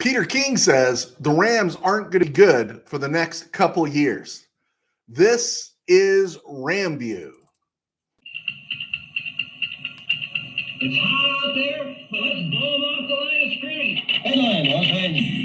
Peter King says the Rams aren't going to be good for the next couple years. This is RamView. It's hot out there, but let's blow them off the line of scrimmage. Headline, Los Angeles.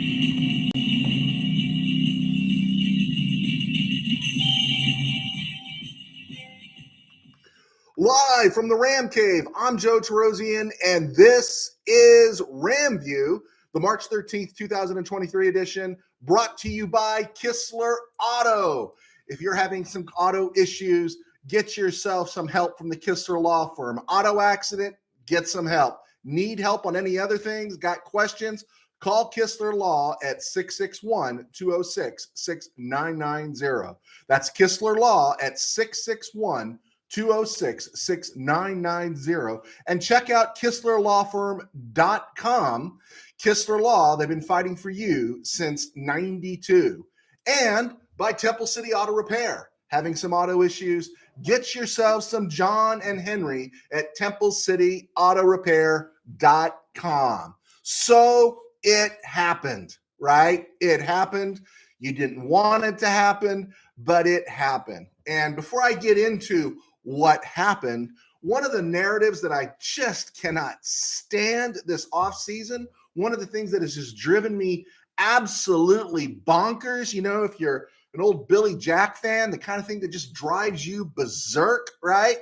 Live from the Ram Cave, I'm Joe Terosian, and this is RamView, the March 13th, 2023 edition, brought to you by Kistler Auto. If you're having some auto issues, get yourself some help from the Kistler Law Firm. Auto accident, get some help. Need help on any other things? Got questions? Call Kistler Law at 661-206-6990. That's Kistler Law at 661-206-6990. And check out KistlerLawFirm.com. Kistler Law, they've been fighting for you since 92. And by Temple City Auto Repair. Having some auto issues? Get yourself some John and Henry at TempleCityAutoRepair.com. So it happened, right? It happened. You didn't want it to happen, but it happened. And before I get into what happened, one of the narratives that I just cannot stand this offseason, one of the things that has just driven me absolutely bonkers, you know, if you're an old Billy Jack fan, the kind of thing that just drives you berserk, right?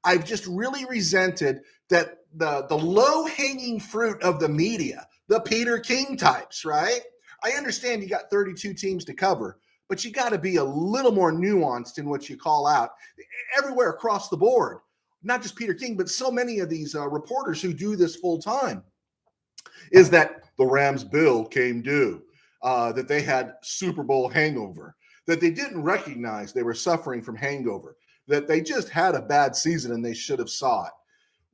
I've just really resented that the low-hanging fruit of the media, the Peter King types, right? I understand you got 32 teams to cover, but you got to be a little more nuanced in what you call out everywhere across the board. Not just Peter King, but so many of these reporters who do this full time, is that the Rams' bill came due, that they had Super Bowl hangover, that they didn't recognize they were suffering from hangover, that they just had a bad season and they should have saw it.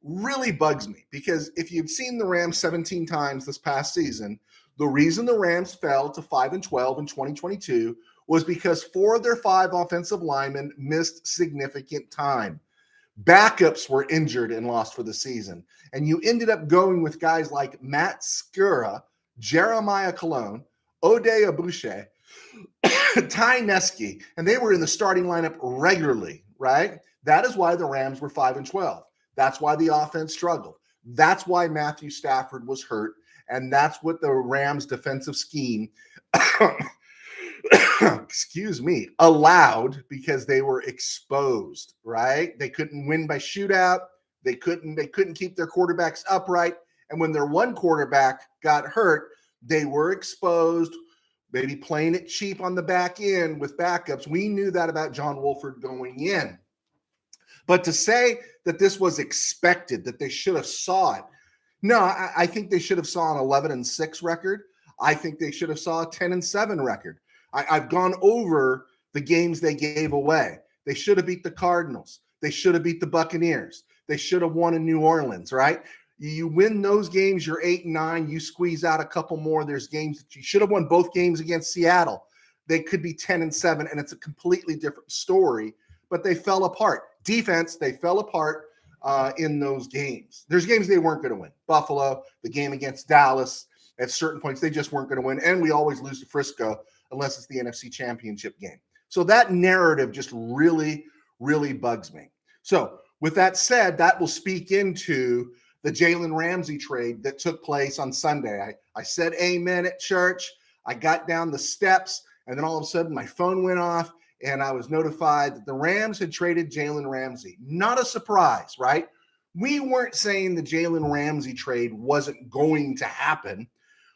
Really bugs me, because if you've seen the Rams 17 times this past season, the reason the Rams fell to 5-12 in 2022 was because 4 of their 5 offensive linemen missed significant time. Backups were injured and lost for the season. And you ended up going with guys like Matt Skura, Jeremiah Colon, Oday Abouche, Ty Neske, and they were in the starting lineup regularly, right? That is why the Rams were 5-12. That's why the offense struggled. That's why Matthew Stafford was hurt. And that's what the Rams defensive scheme, excuse me, allowed, because they were exposed, right? They couldn't win by shootout. They couldn't keep their quarterbacks upright. And when their one quarterback got hurt, they were exposed, maybe playing it cheap on the back end with backups. We knew that about John Wolford going in. But to say that this was expected, that they should have saw it, no, I think they should have saw an 11-6 record. I think they should have saw a 10-7 record. I've gone over the games they gave away. They should have beat the Cardinals. They should have beat the Buccaneers. They should have won in New Orleans, right? You win those games, you're 8-9. You squeeze out a couple more. There's games that you should have won both games against Seattle. They could be 10-7, and it's a completely different story. But they fell apart. Defense, they fell apart in those games. There's games they weren't going to win. Buffalo, the game against Dallas, at certain points, they just weren't going to win. And we always lose to Frisco unless it's the NFC Championship game. So that narrative just really, really bugs me. So with that said, that will speak into the Jalen Ramsey trade that took place on Sunday. I said amen at church. I got down the steps, and then all of a sudden my phone went off, and I was notified that the Rams had traded Jalen Ramsey. Not a surprise, right? We weren't saying the Jalen Ramsey trade wasn't going to happen.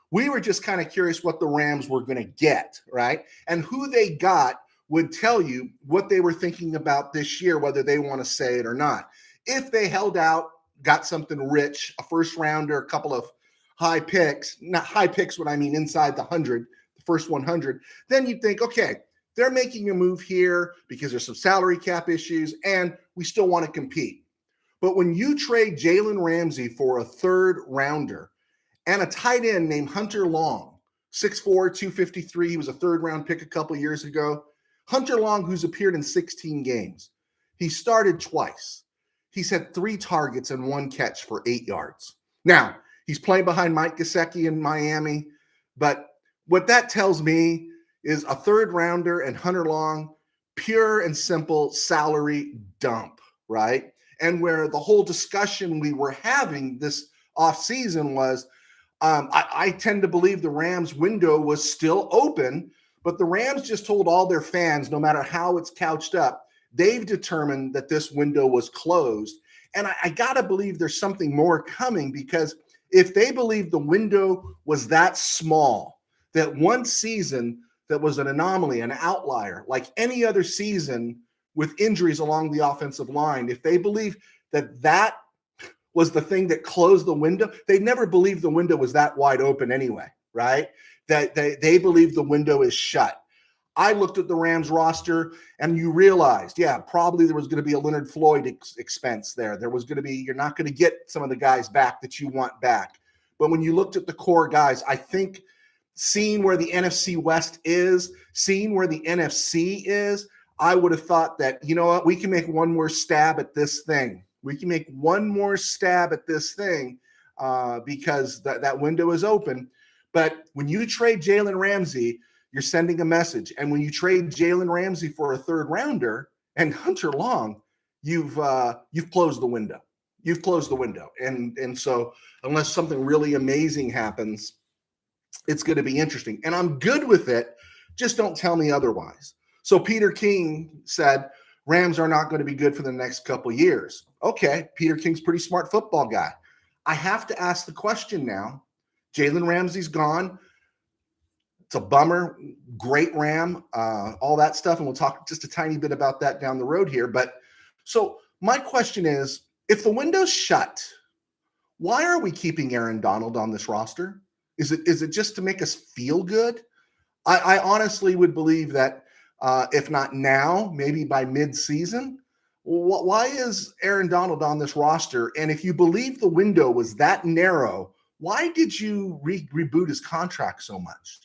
We were just kind of curious what the Rams were going to get, right? And who they got would tell you what they were thinking about this year, whether they want to say it or not. If they held out, got something rich, a first rounder, a couple of high picks, not high picks, what I mean inside the 100, the first 100, then you'd think, okay, they're making a move here because there's some salary cap issues and we still want to compete. But when you trade Jalen Ramsey for a third rounder and a tight end named Hunter Long, 6'4", 253, he was a third round pick a couple of years ago. Hunter Long, who's appeared in 16 games. He started twice. He's had 3 targets and 1 catch for 8 yards. Now, he's playing behind Mike Gesicki in Miami. But what that tells me is a third rounder and Hunter Long, pure and simple salary dump, right? And where the whole discussion we were having this offseason was, I tend to believe the Rams window was still open, but the Rams just told all their fans, no matter how it's couched up, they've determined that this window was closed. And I got to believe there's something more coming, because if they believe the window was that small, that one season that was an anomaly, an outlier, like any other season with injuries along the offensive line, if they believe that that was the thing that closed the window, they never believed the window was that wide open anyway, right? That they believe the window is shut. I looked at the Rams roster and you realized, yeah, probably there was going to be a Leonard Floyd expense there. There was going to be, you're not going to get some of the guys back that you want back. But when you looked at the core guys, I think seeing where the NFC West is, seeing where the NFC is, I would have thought that, you know what, we can make one more stab at this thing. We can make one more stab at this thing because that window is open. But when you trade Jalen Ramsey, you're sending a message. And when you trade Jalen Ramsey for a third rounder and Hunter Long, you've closed the window. You've closed the window. And so unless something really amazing happens, it's going to be interesting. And I'm good with it. Just don't tell me otherwise. So Peter King said, Rams are not going to be good for the next couple of years. Okay, Peter King's a pretty smart football guy. I have to ask the question now. Jalen Ramsey's gone. It's a bummer. Great Ram, all that stuff. And we'll talk just a tiny bit about that down the road here. But so my question is, if the window's shut, why are we keeping Aaron Donald on this roster? Is it just to make us feel good? I honestly would believe that if not now, maybe by mid-season. Why is Aaron Donald on this roster? And if you believe the window was that narrow, why did you reboot his contract so much?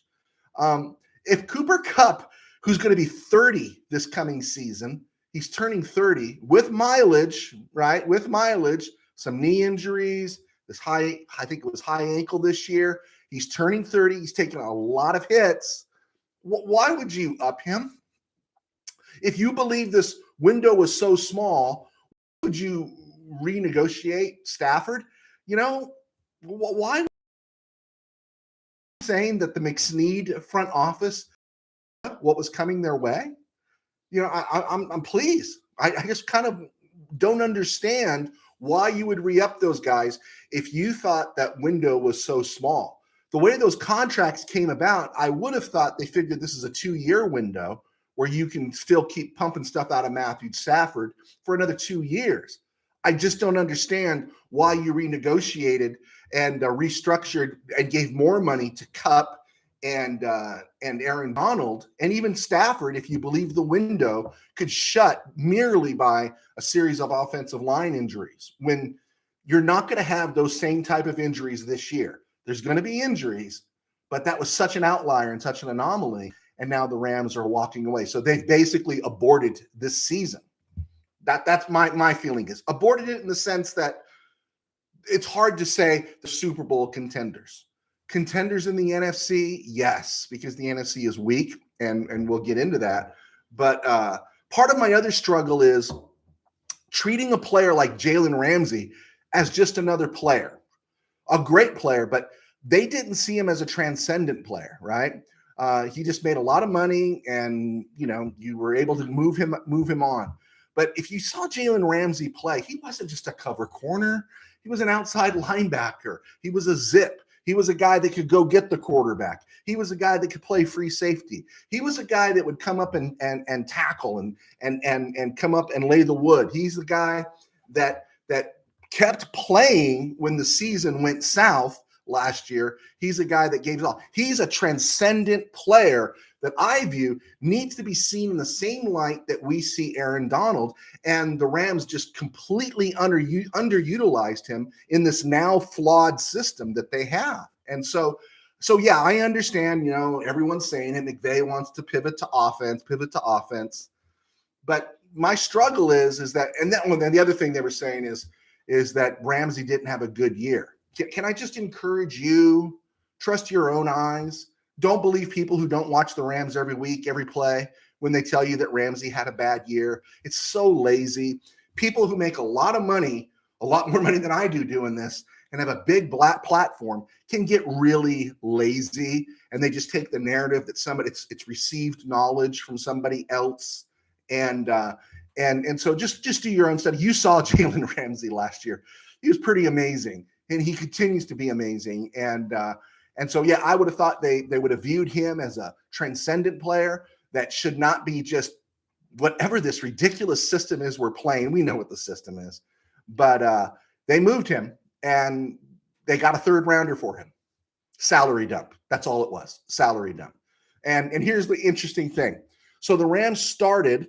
If Cooper Kupp, who's going to be 30 this coming season, he's turning 30 with mileage, right? With mileage, some knee injuries, I think it was high ankle this year. He's turning 30. He's taking a lot of hits. Why would you up him? If you believe this window was so small, would you renegotiate Stafford? You know, why saying that the McSnead front office, what was coming their way? You know, I'm pleased. I just kind of don't understand why you would re-up those guys if you thought that window was so small. The way those contracts came about, I would have thought they figured this is a 2-year window where you can still keep pumping stuff out of Matthew Stafford for another 2 years. I just don't understand why you renegotiated and restructured and gave more money to Kupp and Aaron Donald, and even Stafford, if you believe the window could shut merely by a series of offensive line injuries, when you're not going to have those same type of injuries this year. There's going to be injuries, but that was such an outlier and such an anomaly. And now the Rams are walking away. So they've basically aborted this season. That's my feeling, is aborted it in the sense that it's hard to say the Super Bowl contenders. Contenders in the NFC, yes, because the NFC is weak, and we'll get into that. But part of my other struggle is treating a player like Jalen Ramsey as just another player, a great player, but they didn't see him as a transcendent player, right? He just made a lot of money, and you were able to move him on. But if you saw Jalen Ramsey play, he wasn't just a cover corner. He was an outside linebacker. He was a zip. He was a guy that could go get the quarterback. He was a guy that could play free safety. He was a guy that would come up and tackle and come up and lay the wood. He's the guy that kept playing when the season went south last year. He's a guy that gave it all. He's a transcendent player that I view needs to be seen in the same light that we see Aaron Donald, and the Rams just completely underutilized him in this now flawed system that they have. And so yeah, I understand, everyone's saying it. McVay wants to pivot to offense. But my struggle is that, and then the other thing they were saying is that Ramsey didn't have a good year. Can I just encourage you, trust your own eyes? Don't believe people who don't watch the Rams every week, every play, when they tell you that Ramsey had a bad year. It's so lazy. People who make a lot of money, a lot more money than I do doing this, and have a big black platform can get really lazy, and they just take the narrative that it's received knowledge from somebody else, and so just do your own study. You saw Jalen Ramsey last year; he was pretty amazing, and he continues to be amazing. And so yeah, I would have thought they would have viewed him as a transcendent player that should not be just whatever this ridiculous system is we're playing. We know what the system is, but they moved him and they got a third rounder for him. Salary dump. That's all it was. Salary dump. And here's the interesting thing. So the Rams started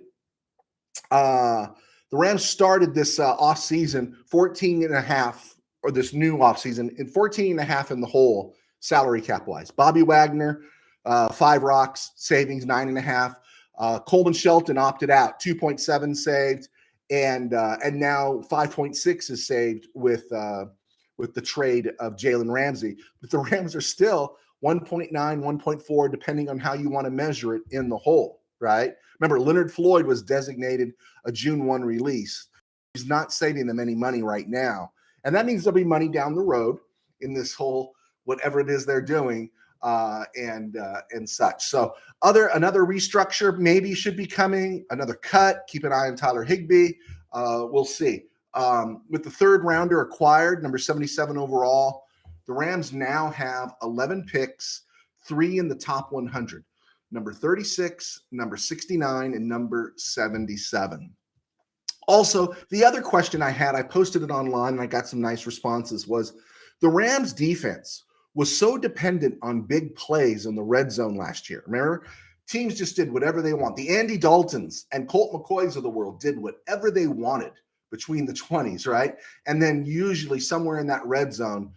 this offseason 14 and a half, or this new offseason, in 14 and a half in the hole salary cap wise. Bobby Wagner, 5 rocks, savings 9.5. Coleman Shelton opted out, 2.7 saved, and now 5.6 is saved with the trade of Jalen Ramsey. But the Rams are still 1.9, 1.4, depending on how you want to measure it, in the hole, right? Remember, Leonard Floyd was designated a June 1 release. He's not saving them any money right now. And that means there'll be money down the road in this whole, whatever it is they're doing, and such. So another restructure maybe should be coming, another cut. Keep an eye on Tyler Higbee. We'll see. With the third rounder acquired, number 77 overall, the Rams now have 11 picks, 3 in the top 100, number 36, number 69, and number 77. Also, the other question I had, I posted it online and I got some nice responses, was the Rams defense was so dependent on big plays in the red zone last year. Remember? Teams just did whatever they want. The Andy Daltons and Colt McCoys of the world did whatever they wanted between the 20s, right? And then usually somewhere in that red zone,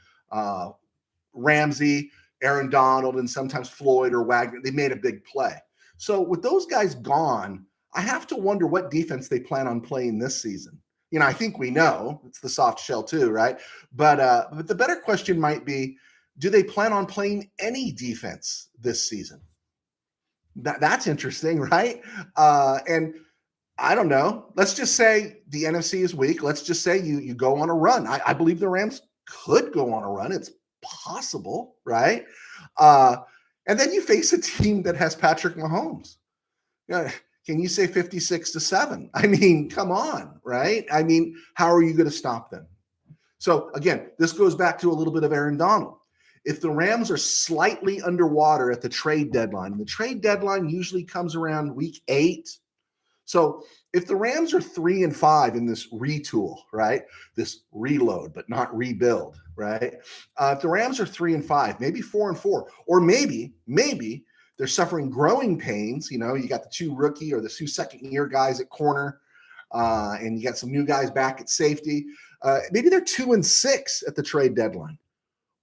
Ramsey, Aaron Donald, and sometimes Floyd or Wagner, they made a big play. So with those guys gone, I have to wonder what defense they plan on playing this season. You know, I think we know it's the soft shell too, right? But the better question might be, do they plan on playing any defense this season? That's interesting, right? And I don't know. Let's just say the NFC is weak. Let's just say you go on a run. I believe the Rams could go on a run. It's possible, right? And then you face a team that has Patrick Mahomes. Yeah. Can you say 56-7? I mean, come on, right? I mean, how are you going to stop them? So again, this goes back to a little bit of Aaron Donald. If the Rams are slightly underwater at the trade deadline, and the trade deadline usually comes around week 8. So if the Rams are 3-5 in this retool, right? This reload, but not rebuild, right? If the Rams are 3-5, maybe 4-4, or maybe they're suffering growing pains. You know, you got the 2 rookie or the 2 second-year guys at corner, and you got some new guys back at safety. Maybe they're 2-6 at the trade deadline.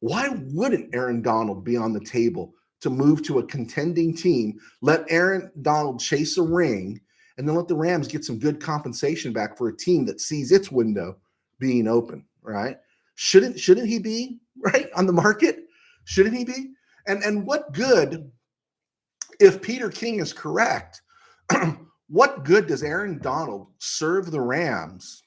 Why wouldn't Aaron Donald be on the table to move to a contending team, let Aaron Donald chase a ring, and then let the Rams get some good compensation back for a team that sees its window being open, right? Shouldn't he be, right, on the market? Shouldn't he be? And what good, if Peter King is correct, what good does Aaron Donald serve the Rams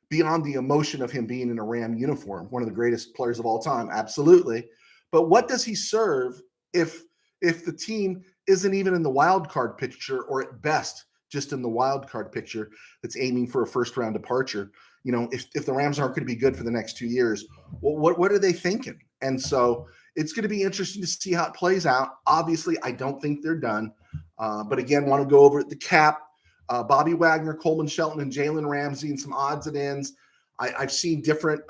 beyond the emotion of him being in a Ram uniform, one of the greatest players of all time? Absolutely. But what does he serve if the team isn't even in the wild card picture, or at best just in the wild card picture that's aiming for a first round departure? You know, if the Rams aren't going to be good for the next 2 years, well, what are they thinking? And so it's going to be interesting to see how it plays out. Obviously, I don't think they're done. But again, want to go over the cap. Bobby Wagner, Coleman Shelton, and Jalen Ramsey, and some odds and ends. I've seen different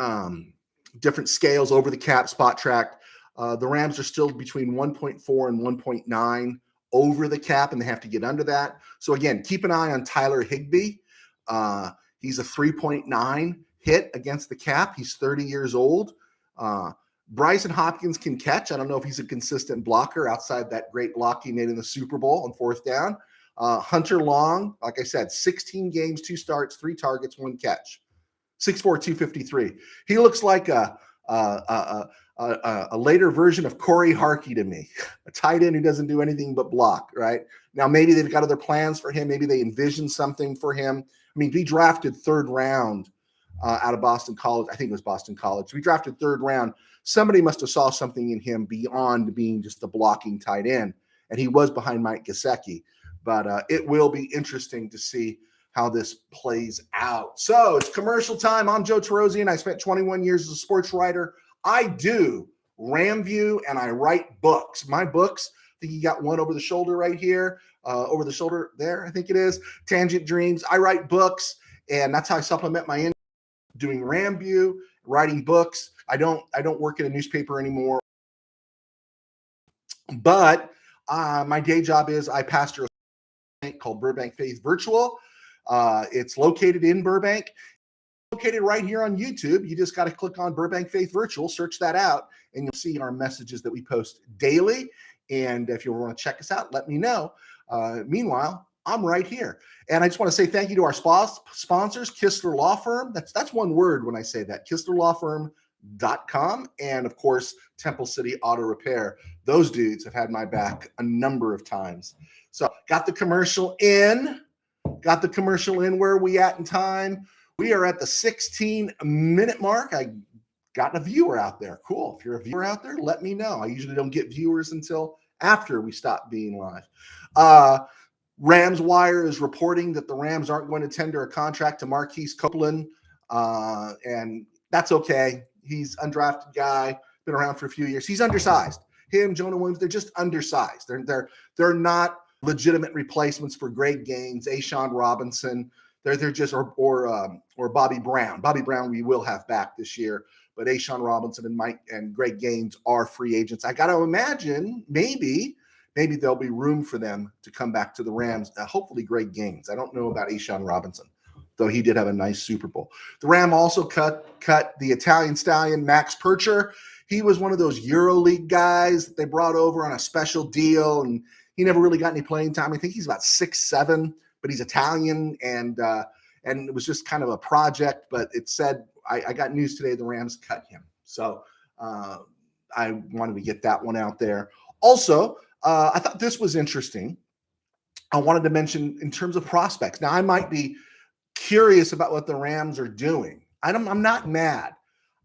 scales over the cap, spot track. The Rams are still between 1.4 and 1.9 over the cap, and they have to get under that. So again, keep an eye on Tyler Higbee. He's a 3.9 hit against the cap. He's 30 years old. Bryson Hopkins can catch. I don't know if he's a consistent blocker outside that great block he made in the Super Bowl on 4th down. Hunter Long, like I said, 16 games, 2 starts, 3 targets, 1 catch. 6'4", 253. He looks like a a later version of Corey Harkey to me, a tight end who doesn't do anything but block, right? Now, maybe they've got other plans for him. Maybe they envision something for him. I mean, he drafted third round out of Boston College. I think it was Boston College. We drafted third round. Somebody must have saw something in him beyond being just a blocking tight end. And he was behind Mike Gesicki. But it will be interesting to see how this plays out. So it's commercial time. I'm Joe Terosian. I spent 21 years as a sports writer. I do RamView and I write books. My books, I think you got one over the shoulder right here, over the shoulder there, I think it is, Tangent Dreams. I write books, and that's how I supplement my income, doing RamView, writing books. I don't work in a newspaper anymore. But my day job is I pastor a bank called Burbank Faith Virtual. It's located in Burbank. Located right here on YouTube. You just got to click on Burbank Faith Virtual, search that out, and you'll see our messages that we post daily. And if you want to check us out, let me know. Meanwhile, I'm right here. And I just want to say thank you to our sponsors, Kistler Law Firm. That's one word when I say that, KistlerLawFirm.com. And of course, Temple City Auto Repair. Those dudes have had my back a number of times. So got the commercial in. Where are we at in time? We are at the 16-minute mark. I got a viewer out there. Cool. If you're a viewer out there, let me know. I usually don't get viewers until after we stop being live. Rams Wire is reporting that the Rams aren't going to tender a contract to Marquise Copeland, and that's okay. He's an undrafted guy, been around for a few years. He's undersized. Him, Jonah Williams, they're just undersized. They're not legitimate replacements for Greg Gaines, Ashawn Robinson. They're just or Bobby Brown. Bobby Brown we will have back this year, but Ashawn Robinson and Mike and Greg Gaines are free agents. I got to imagine maybe there'll be room for them to come back to the Rams. Hopefully Greg Gaines. I don't know about Ashawn Robinson, though he did have a nice Super Bowl. The Ram also cut the Italian stallion Max Percher. He was one of those EuroLeague guys that they brought over on a special deal, and he never really got any playing time. I think he's about 6'7", but he's Italian, and it was just kind of a project. But it said I got news today the Rams cut him, so I wanted to get that one out there. Also, I thought this was interesting. I wanted to mention in terms of prospects. Now, I might be curious about what the Rams are doing. I'm not mad.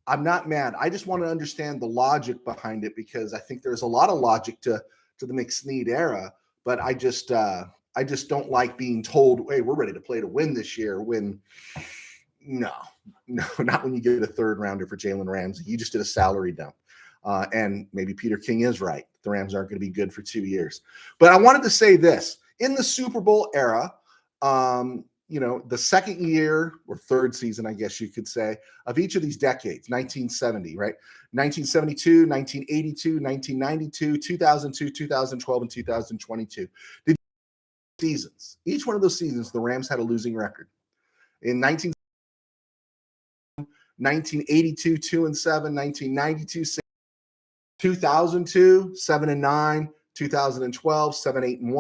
I just want to understand the logic behind it, because I think there's a lot of logic to the McSnead era, but I just don't like being told, hey, we're ready to play to win this year, when no, not when you get a third rounder for Jalen Ramsey. You just did a salary dump. And maybe Peter King is right. The Rams aren't going to be good for 2 years. But I wanted to say this. In the Super Bowl era, the second year or third season, I guess you could say, of each of these decades, 1970, right? 1972, 1982, 1992, 2002, 2012, and 2022. The seasons, each one of those seasons, the Rams had a losing record. In 1982, 2-7, 1992, 2002, 7-9, 2012, 7-8-1,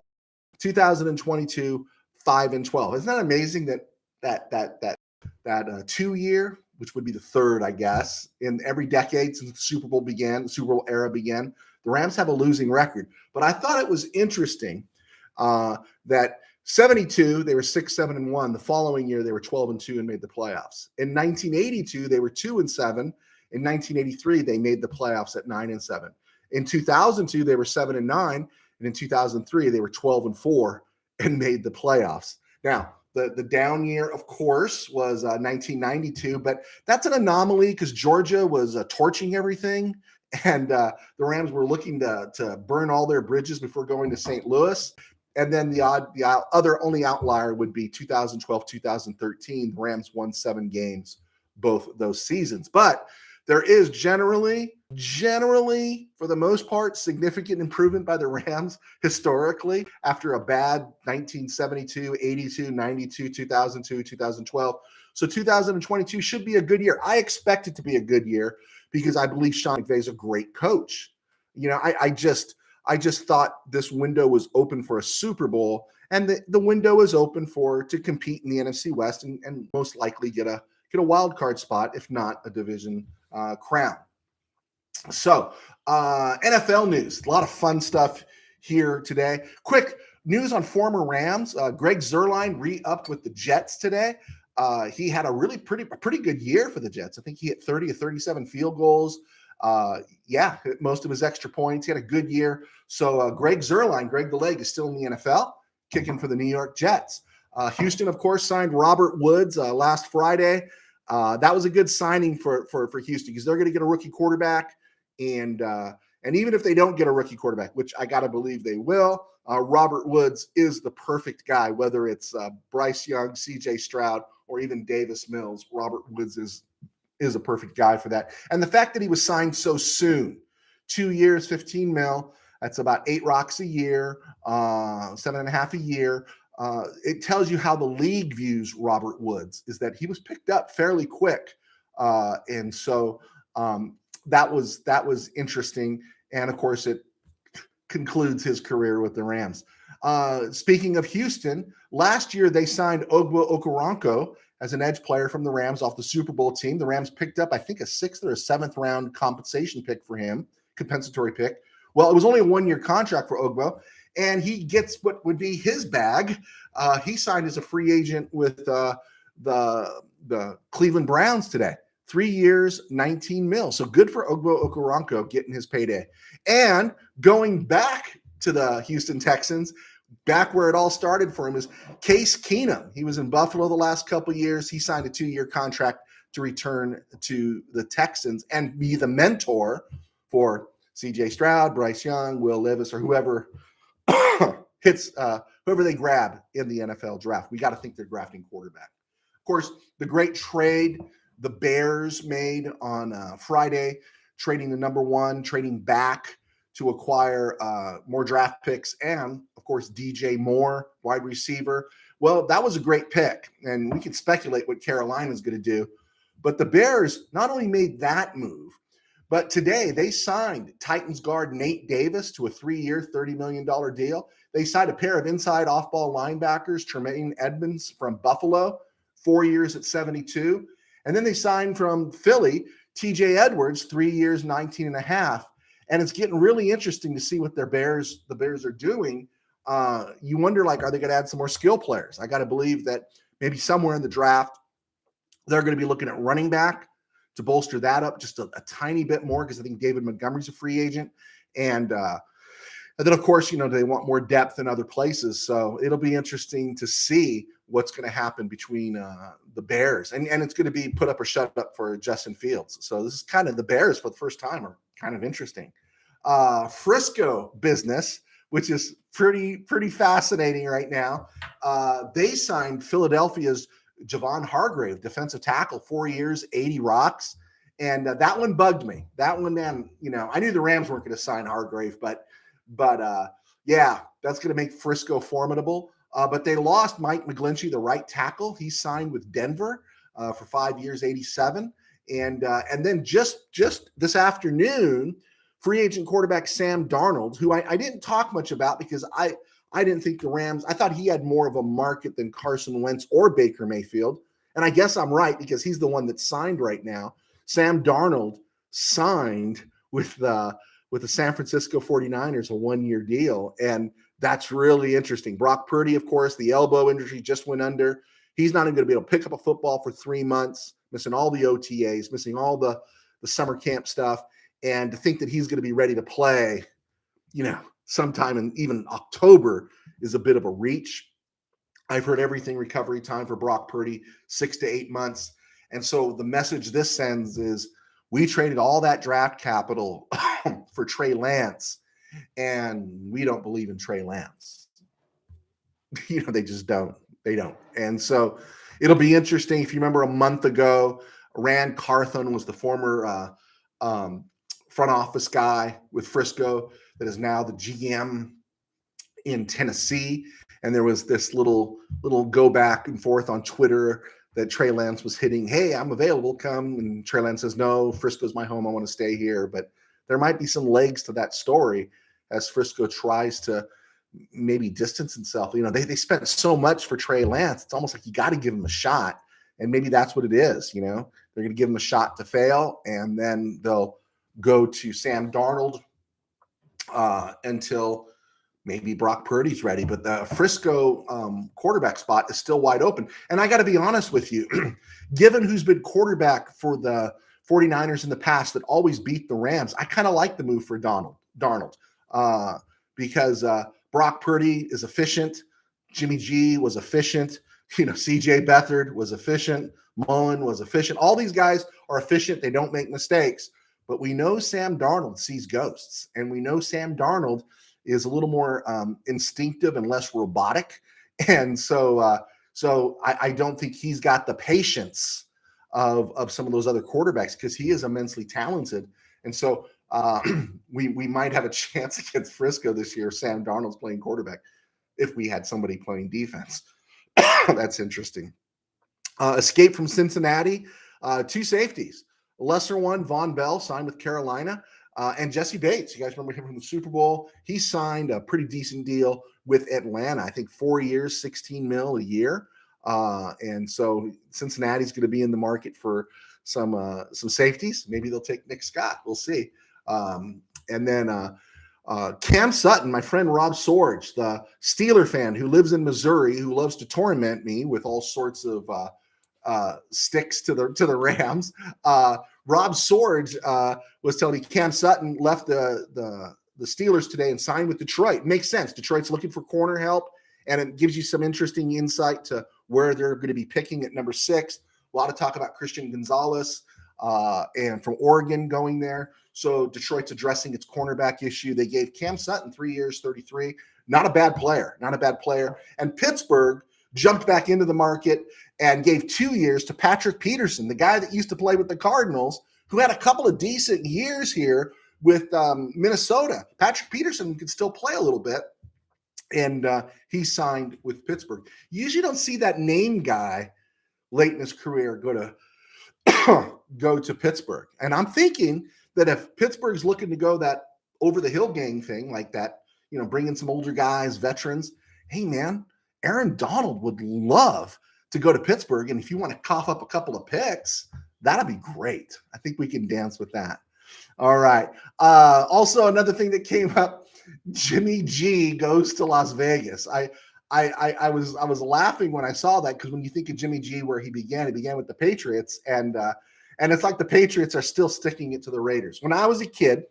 2022, 5-12. Isn't that amazing that 2 year, which would be the third, I guess, in every decade since the Super Bowl era began, the Rams have a losing record. But I thought it was interesting that 72, they were 6-7-1. The following year, they were 12-2 and made the playoffs. In 1982, they were 2-7. In 1983, they made the playoffs at 9-7. In 2002, they were 7-9, and in 2003, they were 12-4 and made the playoffs. Now, the down year, of course, was 1992, but that's an anomaly because Georgia was torching everything, and the Rams were looking to burn all their bridges before going to St. Louis. And then the other only outlier would be 2012, 2013. The Rams won 7 games both those seasons. But there is generally, for the most part, significant improvement by the Rams historically after a bad 1972, 82, 92, 2002, 2012. So 2022 should be a good year. I expect it to be a good year because I believe Sean McVay is a great coach. I just thought this window was open for a Super Bowl, and the window is open to compete in the NFC West and most likely get a wild card spot, if not a division crown. So, NFL news, a lot of fun stuff here today. Quick news on former Rams. Greg Zuerlein re-upped with the Jets today. He had a pretty good year for the Jets. I think he hit 30 or 37 field goals. Yeah, hit most of his extra points. He had a good year. So Greg Zuerlein, Greg the Leg, is still in the NFL, kicking for the New York Jets. Houston, of course, signed Robert Woods last Friday. That was a good signing for Houston because they're going to get a rookie quarterback. And even if they don't get a rookie quarterback, which I got to believe they will, Robert Woods is the perfect guy, whether it's Bryce Young, CJ Stroud, or even Davis Mills. Robert Woods is a perfect guy for that. And the fact that he was signed so soon, 2 years, 15 mil, that's about $8 a year, 7.5 a year. It tells you how the league views Robert Woods, is that he was picked up fairly quick. And so that was interesting. And of course, it concludes his career with the Rams. Speaking of Houston, last year they signed Ogbo Okoronkwo as an edge player from the Rams off the Super Bowl team. The Rams picked up, I think, a 6th or a 7th round compensation pick for him, compensatory pick. Well, it was only a 1-year contract for Ogbo, and he gets what would be his bag. He signed as a free agent with the Cleveland Browns today. 3 years, 19 mil. So good for Ogbo Okoronkwo getting his payday. And going back to the Houston Texans, back where it all started for him, is Case Keenum. He was in Buffalo the last couple of years. He signed a 2-year contract to return to the Texans and be the mentor for CJ Stroud, Bryce Young, Will Levis, or whoever hits whoever they grab in the NFL draft. We got to think they're drafting quarterback. Of course, the great trade the Bears made on Friday, trading the number 1, trading back to acquire more draft picks, and of course DJ Moore, wide receiver. Well, that was a great pick, and we can speculate what Carolina is going to do. But the Bears not only made that move, but today they signed Titans guard Nate Davis to a 3-year, $30 million deal. They signed a pair of inside off-ball linebackers, Tremaine Edmonds from Buffalo, 4 years at 72. And then they signed from Philly, TJ Edwards, 3 years, 19 and a half. And it's getting really interesting to see what the Bears are doing. You wonder, like, are they going to add some more skill players? I got to believe that maybe somewhere in the draft, they're going to be looking at running back to bolster that up just a tiny bit more, because I think David Montgomery's a free agent. And then, of course, they want more depth in other places. So it'll be interesting to see what's going to happen between the Bears. And it's going to be put up or shut up for Justin Fields. So this is kind of the Bears for the first time are kind of interesting. Frisco business, which is pretty fascinating right now. They signed Philadelphia's Javon Hargrave, defensive tackle, 4 years, 80 rocks. And that one bugged me. That one, man, I knew the Rams weren't going to sign Hargrave, but yeah, that's going to make Frisco formidable. But they lost Mike McGlinchey, the right tackle. He signed with Denver for 5 years, 87. And then just this afternoon, free agent quarterback Sam Darnold, who I didn't talk much about because I didn't think the Rams, I thought he had more of a market than Carson Wentz or Baker Mayfield. And I guess I'm right because he's the one that's signed right now. Sam Darnold signed with the San Francisco 49ers, a 1-year deal. And that's really interesting. Brock Purdy, of course, the elbow injury just went under. He's not even going to be able to pick up a football for 3 months, missing all the OTAs, missing all the summer camp stuff. And to think that he's going to be ready to play, sometime in even October is a bit of a reach. I've heard everything recovery time for Brock Purdy, 6 to 8 months. And so the message this sends is we traded all that draft capital for Trey Lance, and we don't believe in Trey Lance. They just don't. They don't. And so it'll be interesting. If you remember a month ago, Rand Carthon was the former front office guy with Frisco that is now the GM in Tennessee. And there was this little go back and forth on Twitter that Trey Lance was hitting, hey, I'm available, come. And Trey Lance says, no, Frisco's my home. I want to stay here. But there might be some legs to that story as Frisco tries to maybe distance himself. They spent so much for Trey Lance. It's almost like you got to give him a shot. And maybe that's what it is. They're going to give him a shot to fail, and then they'll go to Sam Darnold until maybe Brock Purdy's ready. But the Frisco quarterback spot is still wide open. And I got to be honest with you, given who's been quarterback for the 49ers in the past that always beat the Rams, I kind of like the move for Darnold because Brock Purdy is efficient. Jimmy G was efficient. CJ Beathard was efficient. Mullen was efficient. All these guys are efficient. They don't make mistakes. But we know Sam Darnold sees ghosts. And we know Sam Darnold is a little more instinctive and less robotic. And so I don't think he's got the patience of some of those other quarterbacks because he is immensely talented. And so we might have a chance against Frisco this year. Sam Darnold's playing quarterback if we had somebody playing defense. That's interesting. Escape from Cincinnati, 2 safeties. Lesser one, Von Bell, signed with Carolina. And Jesse Bates, you guys remember him from the Super Bowl? He signed a pretty decent deal with Atlanta. I think 4 years, $16 million a year. And so Cincinnati's going to be in the market for some safeties. Maybe they'll take Nick Scott. We'll see. And then Cam Sutton, my friend Rob Sorge, the Steeler fan who lives in Missouri, who loves to torment me with all sorts of sticks to the Rams. Rob Sorge was telling me Cam Sutton left the Steelers today and signed with Detroit. Makes sense. Detroit's looking for corner help, and it gives you some interesting insight to where they're going to be picking at number 6. A lot of talk about Christian Gonzalez and from Oregon going there. So Detroit's addressing its cornerback issue. They gave Cam Sutton 3 years, 33. Not a bad player. And Pittsburgh jumped back into the market and gave 2 years to Patrick Peterson, the guy that used to play with the Cardinals, who had a couple of decent years here with Minnesota. Patrick Peterson could still play a little bit, and he signed with Pittsburgh. You usually don't see that name guy late in his career go to Pittsburgh. And I'm thinking that if Pittsburgh's looking to go that over-the-hill gang thing like that, bring in some older guys, veterans, hey, man, Aaron Donald would love to go to Pittsburgh. And if you want to cough up a couple of picks, that'd be great. I think we can dance with that. All right. Also, another thing that came up, Jimmy G goes to Las Vegas. I was laughing when I saw that because when you think of Jimmy G, where he began with the Patriots, and it's like the Patriots are still sticking it to the Raiders. When I was a kid,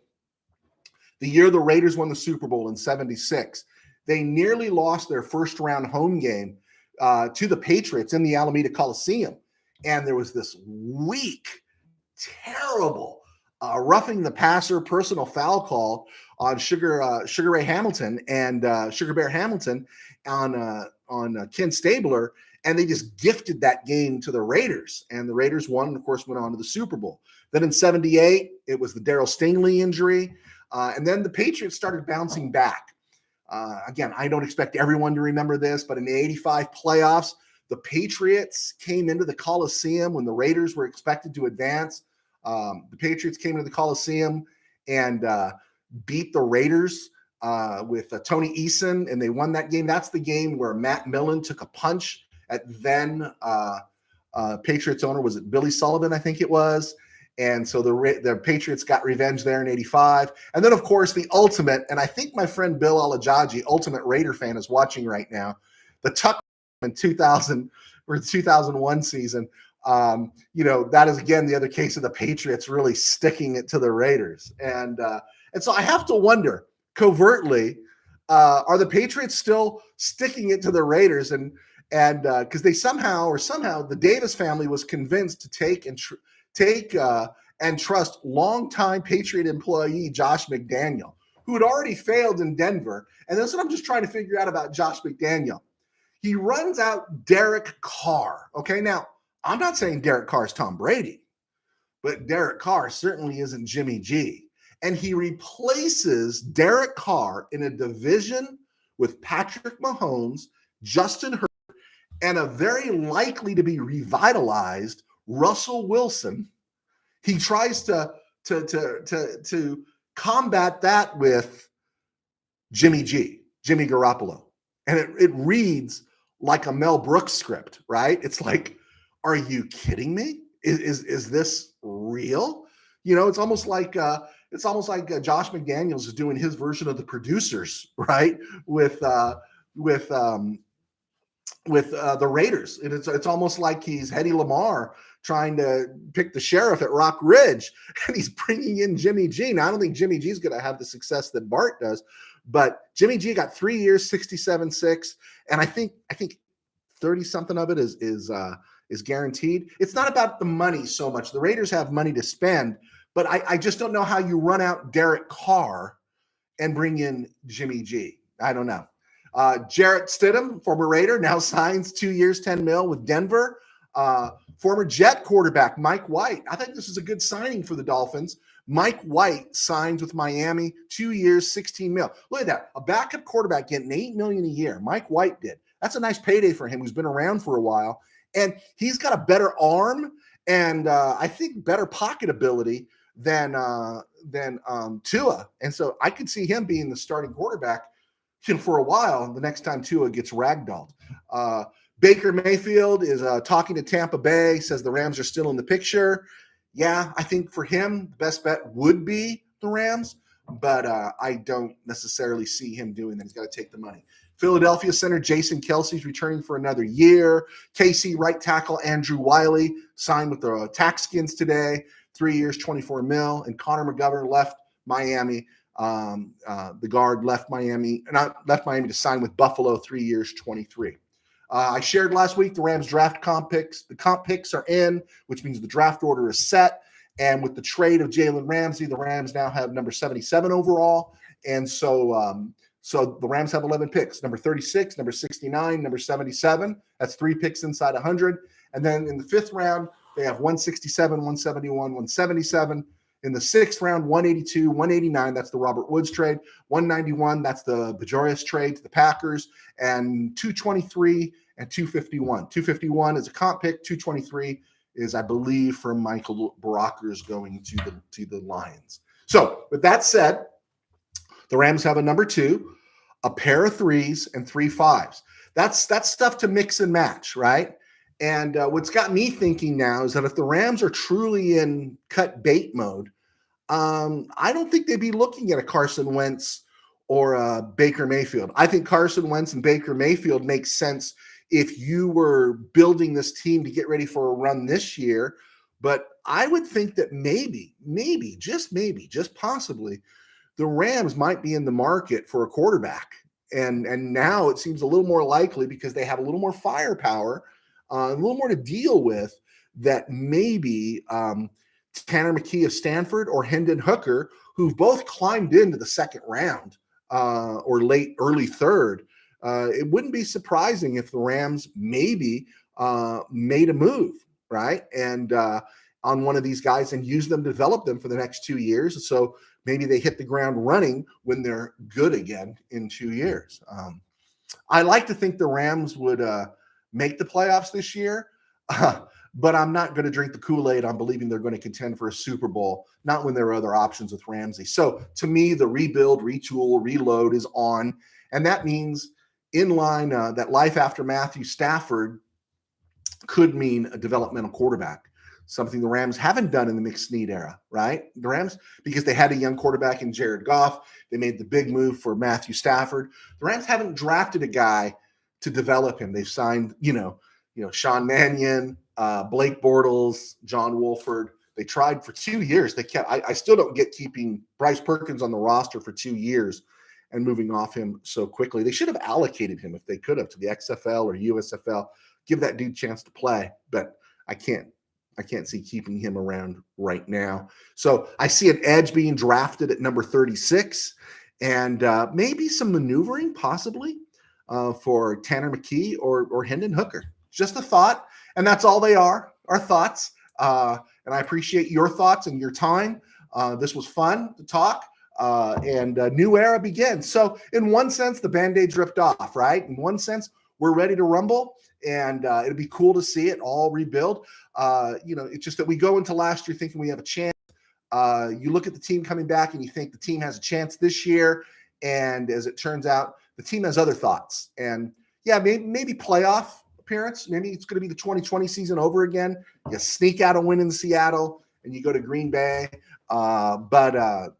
the year the Raiders won the Super Bowl in '76, they nearly lost their first round home game to the Patriots in the Alameda Coliseum. And there was this weak, terrible roughing the passer personal foul call on Sugar Ray Hamilton and Sugar Bear Hamilton on Ken Stabler. And they just gifted that game to the Raiders. And the Raiders won and, of course, went on to the Super Bowl. Then in '78, it was the Darryl Stingley injury. And then the Patriots started bouncing back. Again, I don't expect everyone to remember this, but in the '85 playoffs, the Patriots came into the Coliseum when the Raiders were expected to advance. The Patriots came into the Coliseum and beat the Raiders with Tony Eason, and they won that game. That's the game where Matt Millen took a punch at then Patriots owner, was it Billy Sullivan, I think it was. And so the Patriots got revenge there in '85. And then, of course, the ultimate, and I think my friend Bill Alajaji, ultimate Raider fan, is watching right now, the Tuck in 2000 or 2001 season. That is, again, the other case of the Patriots really sticking it to the Raiders. And so I have to wonder, covertly, are the Patriots still sticking it to the Raiders? And because they somehow the Davis family was convinced to take and trust longtime Patriot employee Josh McDaniel, who had already failed in Denver. And that's what I'm just trying to figure out about Josh McDaniel. He runs out Derek Carr. Okay, now I'm not saying Derek Carr is Tom Brady, but Derek Carr certainly isn't Jimmy G. And he replaces Derek Carr in a division with Patrick Mahomes, Justin Herbert, and a very likely to be revitalized Russell Wilson. He tries to combat that with Jimmy Garoppolo. And it reads like a Mel Brooks script, right? It's like, are you kidding me? Is this real? It's almost like it's almost like Josh McDaniels is doing his version of The Producers, right? With the Raiders. It's almost like he's Hedy Lamarr trying to pick the sheriff at Rock Ridge, and he's bringing in Jimmy G. Now, I don't think Jimmy G is going to have the success that Bart does, but Jimmy G got 3 years, 67.6, and I think 30 something of it is guaranteed. It's not about the money so much. The Raiders have money to spend, but I just don't know how you run out Derek Carr and bring in Jimmy G. I don't know. Jarrett Stidham, former Raider, now signs 2 years, $10 million with Denver. Former Jet quarterback Mike White. I think this is a good signing for the Dolphins. Mike White signs with Miami, 2 years, $16 million. Look at that. A backup quarterback getting $8 million a year. Mike White did. That's a nice payday for him, who's been around for a while. And he's got a better arm and I think better pocket ability than Tua. And so I could see him being the starting quarterback for a while the next time Tua gets ragdolled. Baker Mayfield is talking to Tampa Bay, says the Rams are still in the picture. Yeah, I think for him, the best bet would be the Rams, but I don't necessarily see him doing that. He's got to take the money. Philadelphia center Jason Kelsey's returning for another year. KC right tackle Andrew Wiley signed with the Taxkins today, 3 years, $24 million. And Connor McGovern left Miami. The guard left Miami to sign with Buffalo, 3 years, $23. I shared last week the Rams draft comp picks. The comp picks are in, which means the draft order is set. And with the trade of Jalen Ramsey, the Rams now have number 77 overall. And so the Rams have 11 picks, number 36, number 69, number 77. That's 3 picks inside 100. And then in the 5th round, they have 167, 171, 177. In the 6th round, 182, 189, that's the Robert Woods trade. 191, that's the Bajorius trade to the Packers. And 223 and 251. 251 is a comp pick. 223 is, I believe, from Michael Barakers going to the Lions. So with that said, the Rams have a number 2, a pair of 3s, and 3 5s. That's stuff to mix and match, right? And what's got me thinking now is that if the Rams are truly in cut bait mode, I don't think they'd be looking at a Carson Wentz or a Baker Mayfield. I think Carson Wentz and Baker Mayfield make sense if you were building this team to get ready for a run this year. But I would think that maybe, just possibly, the Rams might be in the market for a quarterback. And now it seems a little more likely because they have a little more firepower, a little more to deal with, that maybe Tanner McKee of Stanford or Hendon Hooker, who've both climbed into the 2nd round or early 3rd. It wouldn't be surprising if the Rams maybe made a move, right? And on one of these guys and use them to develop them for the next 2 years. So maybe they hit the ground running when they're good again in 2 years. I like to think the Rams would make the playoffs this year, but I'm not going to drink the Kool-Aid on believing they're going to contend for a Super Bowl, not when there are other options with Ramsey. So to me, the rebuild, retool, reload is on, and that means in line that life after Matthew Stafford could mean a developmental quarterback, something the Rams haven't done in the McSnead era, right? The Rams, because they had a young quarterback in Jared Goff, they made the big move for Matthew Stafford. The Rams haven't drafted a guy to develop him. They've signed, Sean Mannion, Blake Bortles, John Wolford. They tried for 2 years. They kept. I still don't get keeping Bryce Perkins on the roster for 2 years and moving off him so quickly. They should have allocated him if they could have to the XFL or USFL. Give that dude a chance to play, but I can't see keeping him around right now. So I see an edge being drafted at number 36 and maybe some maneuvering possibly for Tanner McKee or Hendon Hooker. Just a thought, and that's all they are thoughts. And I appreciate your thoughts and your time. This was fun to talk, and a new era begins. So in one sense, the Band-Aid's ripped off, right? In one sense, we're ready to rumble. And it'd be cool to see it all rebuild. It's just that we go into last year thinking we have a chance. You look at the team coming back and you think the team has a chance this year. And as it turns out, the team has other thoughts. And yeah, maybe playoff appearance. Maybe it's going to be the 2020 season over again. You sneak out a win in Seattle and you go to Green Bay. That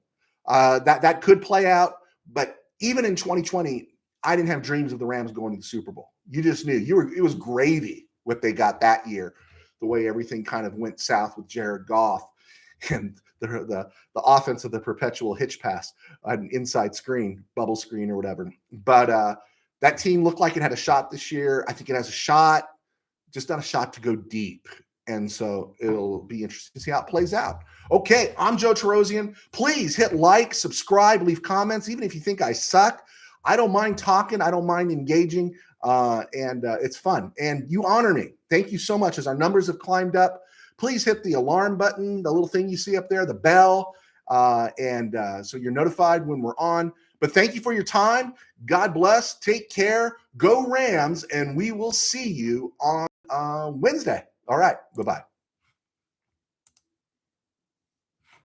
could play out. But even in 2020, I didn't have dreams of the Rams going to the Super Bowl. You just knew it was gravy what they got that year, the way everything kind of went south with Jared Goff and the offense of the perpetual hitch pass, an inside screen, bubble screen or whatever. But that team looked like it had a shot this year. I think it has a shot, just not a shot to go deep. And so it'll be interesting to see how it plays out. Okay, I'm Joe Tarosian. Please hit like, subscribe, leave comments, even if you think I suck. I don't mind talking. I don't mind engaging. And it's fun. And you honor me. Thank you so much. As our numbers have climbed up, please hit the alarm button, the little thing you see up there, the bell, so you're notified when we're on. But thank you for your time. God bless. Take care. Go Rams. And we will see you on Wednesday. All right. Bye-bye.